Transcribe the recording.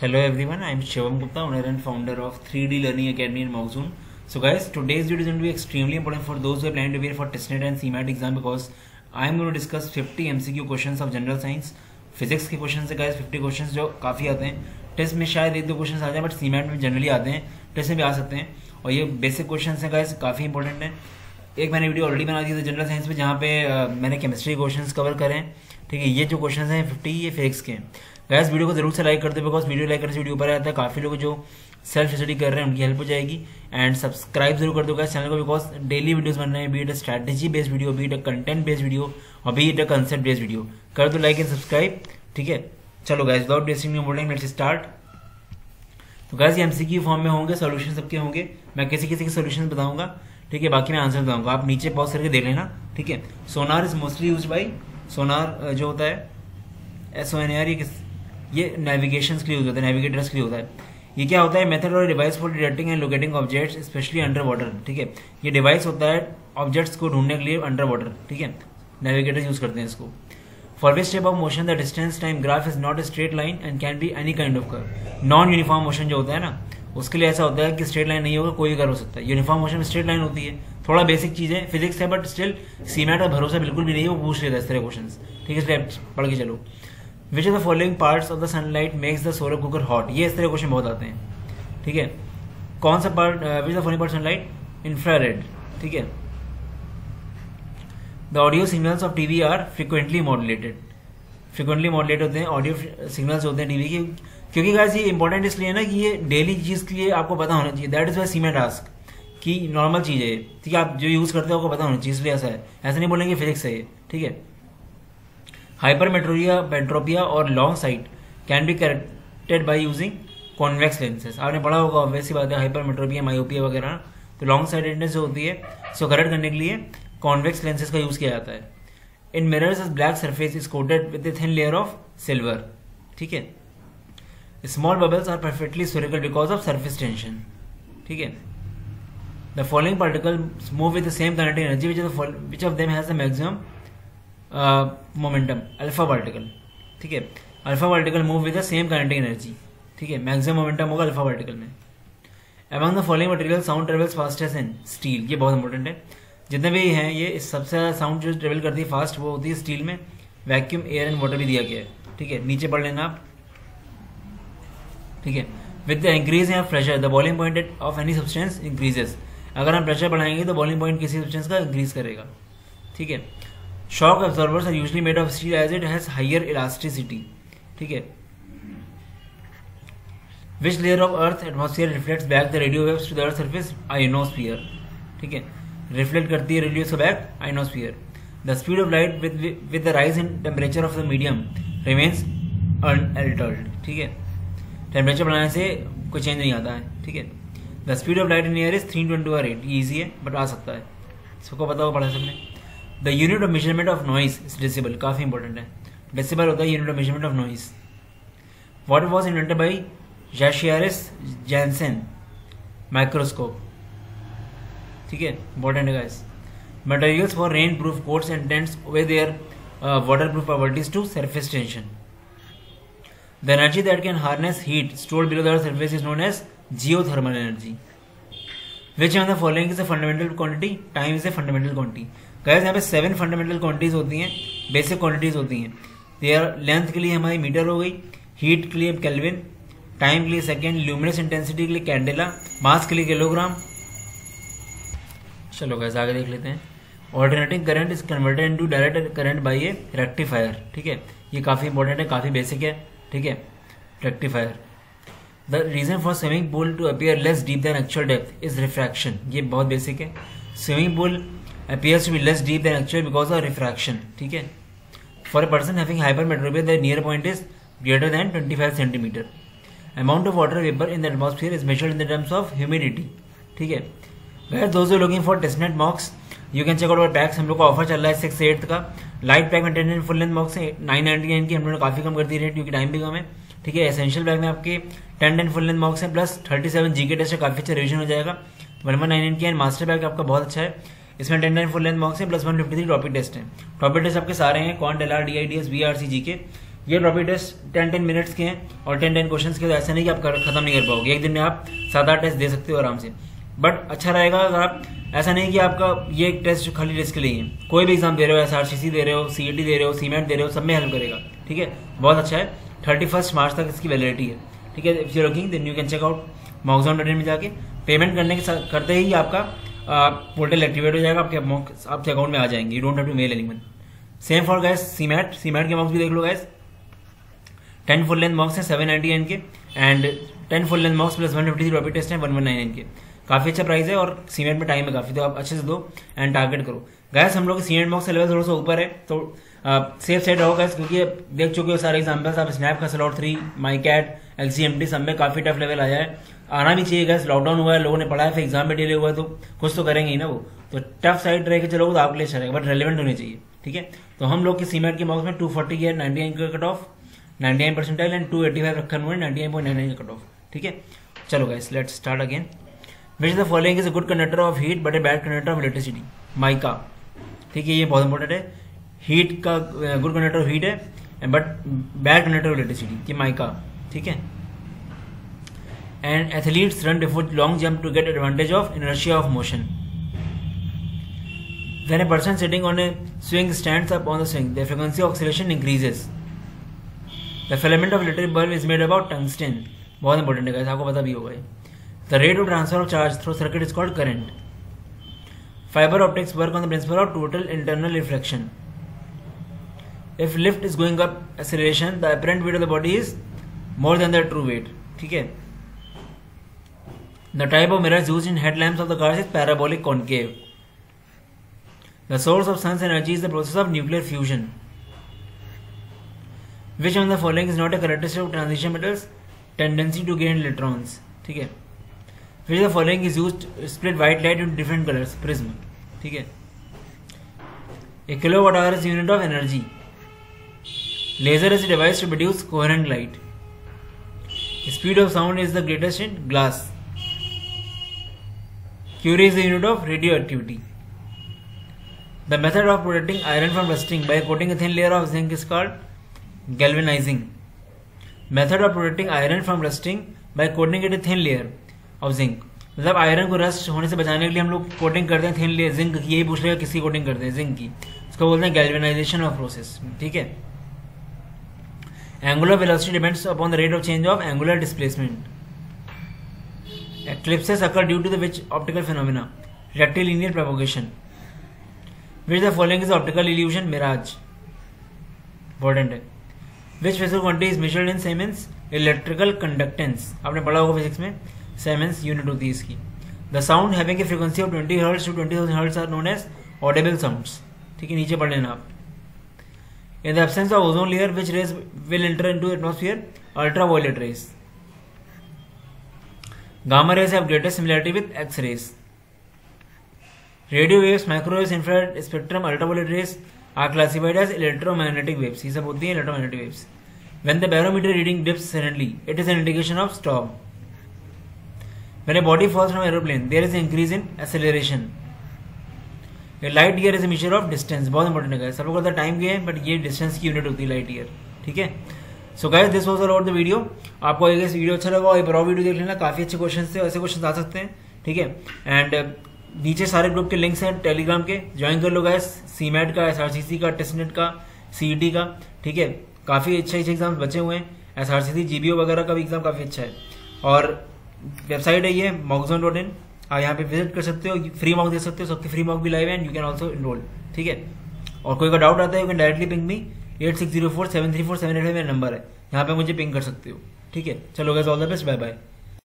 Hello everyone, I am Shivam Gupta, owner and founder of 3D Learning Academy in Mockzoom. So guys, today's video is going to be extremely important for those who are planning to prepare for TestNet and CMAT exam because I am going to discuss 50 MCQ questions of general science. Physics के question है guys 50 questions जो काफ़ी आते हैं। Test में शायद एक दो क्वेश्चंस आ जाए बट सीमैट में जनरली आते हैं, टेस्ट में भी आ सकते हैं। और ये बेसिक क्वेश्चंस हैं गाइस, काफ़ी इंपॉर्टेंट है। एक मैंने वीडियो ऑलरेडी बना दी थी जनरल साइंस में जहाँ पे मैंने केमिस्ट्री के क्वेश्चंस कवर करे हैं। ठीक है, ये जो क्वेश्चंस हैं 50 ये फिजिक्स के हैं। गाइस वीडियो को जरूर से लाइक कर दो बिकॉज वीडियो लाइक करने से वीडियो ऊपर आता है। काफ़ी लोग जो सेल्फ स्टडी कर रहे हैं उनकी हेल्प हो जाएगी। एंड सब्सक्राइब जरूर कर दो गाइस चैनल को बिकॉज डेली वीडियोस बन रहे हैं, be it strategy based video, be it content based video और be it concept based video. कर दो लाइक एंड सब्सक्राइब। ठीक है, चलो guys without wasting no more time let's start. तो गाइस ये एमसीक्यू फॉर्म में होंगे, सॉल्यूशन सबके होंगे। मैं किसी किसी के सॉल्यूशन बताऊंगा, ठीक है, बाकी मैं आंसर बताऊंगा। आप नीचे पॉज करके देख लेना। ठीक है, सोनार इज मोस्टली यूज्ड बाय सोनार जो होता है SONAR, ये नेविगेशन के लिए यूज होता है, नेविगेटर्स के लिए होता है। ये क्या होता है? मेथड और device for detecting and locating objects specially under water. ठीक है, ये डिवाइस होता है ऑब्जेक्ट्स को ढूंढने के लिए अंडर वाटर। ठीक है, नेविगेटर्स यूज करते हैं इसको। For which type of motion the distance time graph is not a straight line and can be any kind of curve। Non uniform motion जो होता है ना, उसके लिए ऐसा होता है कि स्ट्रेट लाइन नहीं होगा, कोई भी कर्व हो सकता है। यूनिफॉर्म मोशन में स्ट्रेट लाइन होती है। थोड़ा बेसिक चीज है, फिजिक्स है, बट स्टिल सीमैट का भरोसा बिल्कुल भी नहीं है, वो पूछ लेता है इस तरह क्वेश्चन। ठीक है, इसलिए पढ़ के चलो। विच of the following parts of the sunlight makes the solar cooker hot. ये इस तरह क्वेश्चन बहुत आते हैं। ठीक है, कौन सा part which the following part sunlight? Infrared. ठीक है, the audio signals of TV are frequently modulated. Frequently modulate होते हैं ऑडियो सिग्नल्स होते हैं टीवी के, क्योंकि गाइस ये इंपॉर्टेंट इसलिए है ना कि ये डेली चीज के लिए आपको पता होना चाहिए। That is why CMAT ask कि नॉर्मल चीज है। ठीक है, आप जो यूज करते हो आपको पता होना चाहिए, इसलिए ऐसा है। ऐसा नहीं बोलेंगे फिजिक्स है ये। ठीक है, हाइपरमेट्रोपिया और long site can be corrected by using convex lenses. आपने पढ़ा होगा, वैसी बात है, हाइपरमेट्रोपिया, मायोपिया वगैरह। तो लॉन्ग साइटेडनेस जो होती है उसको करेक्ट करने के लिए कॉन्वेक्स लेंसेज का यूज किया जाता है। In mirrors black surface is coated with a thin layer of silver. ठीक है, small bubbles are perfectly spherical because of surface tension. ठीक है, the following particle move with the same kinetic energy which of them has the maximum momentum? Alpha particle. ठीक है, alpha particle move with the same kinetic energy. ठीक है, maximum momentum होगा alpha particle में। Among the following material sound travels fastest in steel. ये बहुत important है। जितने भी हैं ये सबसे ज्यादा साउंड जो ट्रेवल करती है फास्ट वो होती है स्टील में। वैक्यूम, एयर एंड वाटर भी दिया गया है। ठीक है, नीचे पढ़ लेना आप। ठीक है, with the increase in pressure the boiling point of any substance increases. अगर हम प्रेशर बढ़ाएंगे तो बॉइलिंग पॉइंट किसी सब्सटेंस का इंक्रीज करेगा। ठीक है, shock absorbers are usually made of steel as it has higher elasticity. ठीक है, which layer of earth atmosphere reflects back the radio waves to the earth surface? Ionosphere. ठीक है, reflect करती है रेडियो से back ionosphere. The speed of light with the rise in temperature of the medium remains unaltered. ठीक है, temperature बढ़ाने से कोई चेंज नहीं आता है। ठीक है, the speed of light in air is 320/8। ये ईजी है बट आ सकता है, सबको पता हो, पढ़ा सबने। The unit of measurement of noise is decibel. काफी इंपॉर्टेंट है, डेसिबल होता है unit of measurement of noise. What was invented by Zacharias Janssen? Microscope. ठीक है, इंपॉर्टेंट है guys. Materials for rain proof coats and tents owe their water proof properties to surface tension. The energy that can harness heat stored below the earth surface is known as geothermal energy. Which of the following is a fundamental quantity? Time is a fundamental quantity. Guys यहाँ पे 7 fundamental quantities होती हैं, basic quantities होती हैं। There length के लिए हमारी metre हो गई, हीट के लिए केल्विन, टाइम के लिए सेकेंड, ल्यूमिनस इंटेंसिटी के लिए कैंडेला, मास के लिए किलोग्राम। चलो गाइस आगे देख लेते हैं। Alternating current is converted into direct current by a rectifier. ठीक है, ये काफी इंपॉर्टेंट है, काफी बेसिक है। ठीक है, rectifier. The reason for swimming pool to appear less deep than actual depth is refraction. ये बहुत बेसिक है। Swimming pool appears to be less deep than actual because of refraction. ठीक है, for a person having hypermetropia the near point is greater than 25 centimeter. Amount of water vapor in the atmosphere is measured in the terms of humidity. ठीक है, guys those who are looking for testnet mocks you can check out our packs। हम लोग का offer चल रहा है 6 से 8 का। लाइट पैक में 10 फुल लेंथ मॉक्स है 999 की, हम लोगों ने काफी कम कर दी रेट क्योंकि टाइम भी कम है। ठीक है, एसेंशियल बैग में आपके 10 फुल लेंथ मॉक्स है प्लस 37 जीके टेस्ट है, काफी अच्छा रिविजन हो जाएगा। 1199 की एंड मास्टर बैग आपका बहुत अच्छा है, इसमें 10 फुल लेंथ मॉक्स है प्लस 153 टॉपिक टेस्ट है। टॉपिक टेस्ट आपके सारे हैं quant, LR, DIDS, VRC, GK। ये टॉपिक टेस्ट 10 मिनट्स के हैं और 10 क्वेश्चंस के, तो ऐसा नहीं कि आप खत्म नहीं कर पाओगे। एक दिन में आप 7-8 टेस्ट दे सकते हो आराम से। बट अच्छा रहेगा अगर आप, ऐसा नहीं कि आपका ये टेस्ट खाली टेस्ट के लिए है, कोई भी एग्जाम दे रहे हो, SRCC दे रहे हो, CET दे रहे हो, CMAT दे रहे हो, सब में हेल्प करेगा। ठीक है, बहुत अच्छा है। 31 मार्च तक इसकी वैलिडिटी है। ठीक है, if you are looking then you can check out moxon.in में जाके। पेमेंट करने के साथ करते ही आपका पोर्टल एक्टिवेट हो जाएगा, आपके अकाउंट में आ जाएंगे। You don't have to mail anyone. Same for guys CMAT के मॉक्स भी देख लो गाइस। 10 फुल लेंथ मॉक्स है 799 के, and 10 full length mocks plus 153 topic test है 1199 के। काफी अच्छा प्राइस है और सीमेंट में टाइम है काफी, तो आप अच्छे से दो एंड टारगेट करो गाइस। हम लोग सीमेंट मॉक्स का लेवल थोड़ा सा ऊपर है, तो सेफ साइड रहो गाइस, क्योंकि देख चुके हो सारे एग्जाम्पल्स आप। स्नैप का स्लॉट 3, माई कैट, XCMT सब में काफी टफ लेवल आया है। आना भी चाहिए गाइस, लॉकडाउन हुआ है, लोगों ने पढ़ा है, फिर एग्जाम में डिले हुआ है, तो कुछ तो करेंगे ही ना वो। तो टफ साइड रह के चलोगे तो आपके लिए अच्छा रहेगा, बट रेलिवेंट होनी चाहिए। ठीक है, तो हम लोग के सीमेंट के मॉक्स में 240 की है 99 का कट ऑफ, 99 परसेंटाइल, एंड 285 रखा उन्होंने 99.99 का कट ऑफ। ठीक है, चलो guys let's start again. Which of the following is a good conductor of heat but a bad conductor of electricity? Mica. ठीक है, ये बहुत इंपॉर्टेंट है। हीट का गुड कंडक्टर ऑफ हीट है but bad conductor of electricity, ये mica. ठीक है, and athletes run before long jump to get advantage of inertia of motion. When a person sitting on a swing stands up on the swing, the frequency of oscillation increases. The filament of electric bulb is made about tungsten. बहुत important है, आपको पता भी होगा। The rate of transfer of charge through circuit is called current. Fiber optics work on the principle of total internal reflection. If lift is going up acceleration, the apparent weight of the body is more than the true weight. ठीक है, the type of mirrors used in headlamps of the cars is parabolic concave. The source of sun's energy is the process of nuclear fusion. Which one of the following is not a characteristic of transition metals? Tendency to gain electrons. ठीक है, which of the following is used to split white light into different colors? Prism. ठीक है, a kilowatt hour is unit of energy. Laser is a device to produce coherent light. Speed of sound is the greatest in glass. Curie is the unit of radioactivity. The method of protecting iron from rusting by coating a thin layer of zinc is called galvanizing. Method of protecting iron from rusting by coating it a thin layer of zinc. मतलब iron को rust होने से बचाने के लिए हम लोग coating करते हैं थिन लेयर जिंक की। यही पूछ रहे हैं किसी कोटिंग करते हैं जिंक की, उसको बोलते हैं गैल्वेनाइजेशन ऑफ प्रोसेस। ठीक है, angular velocity depends upon the rate of change of angular displacement. Eclipses occur due to the which optical phenomena? Rectilinear propagation. Which the following is optical illusion? Mirage. Important है. Which physical quantity is measured in Siemens? Electrical conductance. आपने पढ़ा होगा physics में, Siemens unit होती है इसकी. The sound having a frequency of 20 Hz to 20,000 Hz are known as audible sounds. ठीक है, नीचे पढ़ लेना आप. In the absence of ozone layer, which rays will enter into atmosphere? Ultraviolet rays. Gamma rays have greater similarity with X-rays. Radio waves, microwaves, infrared spectrum, ultraviolet rays are classified as electromagnetic waves. ये सब होती हैं electromagnetic waves. When the barometer reading dips suddenly, it is an indication of storm. When a body falls from an aeroplane, there is an increase in acceleration. A light year is a measure of distance. बहुत important है, सब लोग कहते हैं time की है, but ये distance की यूनिट होती है लाइट ईयर. ठीक है, so guys this was all about the video. आपको अगर इस वीडियो अच्छा लगा, एक और वीडियो देख लेना, काफी अच्छे क्वेश्चन थे, ऐसे क्वेश्चन आ सकते हैं. ठीक है, एंड नीचे सारे ग्रुप के लिंक्स हैं टेलीग्राम के, ज्वाइन कर लो गाइस. सीमैट का, SRCC का, टेस्टनेट का, CET का. ठीक है, काफी अच्छे एग्जाम बचे हुए हैं. SRCC GBO वगैरह का भी एग्जाम काफी अच्छा है. और वेबसाइट है ये moxon.in, आप यहाँ पे विजिट कर सकते हो, फ्री मॉक दे सकते हो, सबके फ्री मॉक भी लाइव है and you can also enroll. ठीक है, और कोई का डाउट आता है you can directly ping me. 8604734785 मेरा नंबर है, यहाँ पे मुझे पिंग कर सकते हो. ठीक है, चलो guys, all the best, bye bye.